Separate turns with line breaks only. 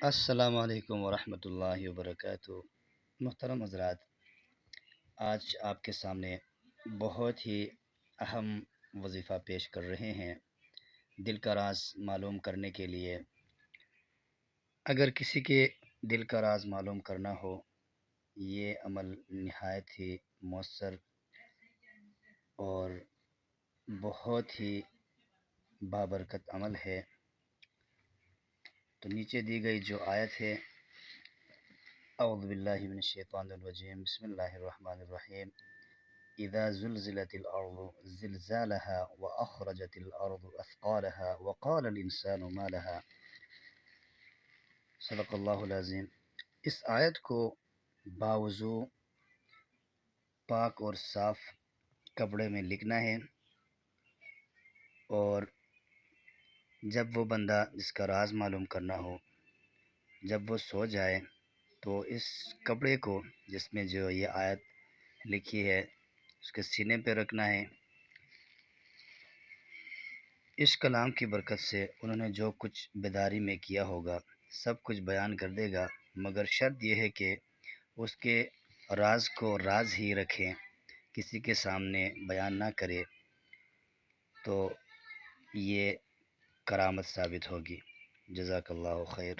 السلام علیکم ورحمۃ اللہ وبرکاتہ۔ محترم حضرات، آج آپ کے سامنے بہت ہی اہم وظیفہ پیش کر رہے ہیں دل کا راز معلوم کرنے کے لیے۔ اگر کسی کے دل کا راز معلوم کرنا ہو، یہ عمل نہایت ہی مؤثر اور بہت ہی بابرکت عمل ہے۔ تو نیچے دی گئی جو آیت ہے، اعوذ باللہ من الشیطان الرجیم، بسم اللہ الرحمن الرحیم، اذا زلزلت الارض زلزالها واخرجت الارض اثقالها وقال الانسان ما لها۔ صدق اللہ العظیم۔ اس آیت کو باوضو پاک اور صاف کپڑے میں لکھنا ہے، اور جب وہ بندہ جس کا راز معلوم کرنا ہو، جب وہ سو جائے تو اس کپڑے کو جس میں جو یہ آیت لکھی ہے اس کے سینے پہ رکھنا ہے۔ اس کلام کی برکت سے انہوں نے جو کچھ بیداری میں کیا ہوگا سب کچھ بیان کر دے گا، مگر شرط یہ ہے کہ اس کے راز کو راز ہی رکھیں، کسی کے سامنے بیان نہ کرے، تو یہ کرامت ثابت ہوگی۔ جزاک اللہ خیر۔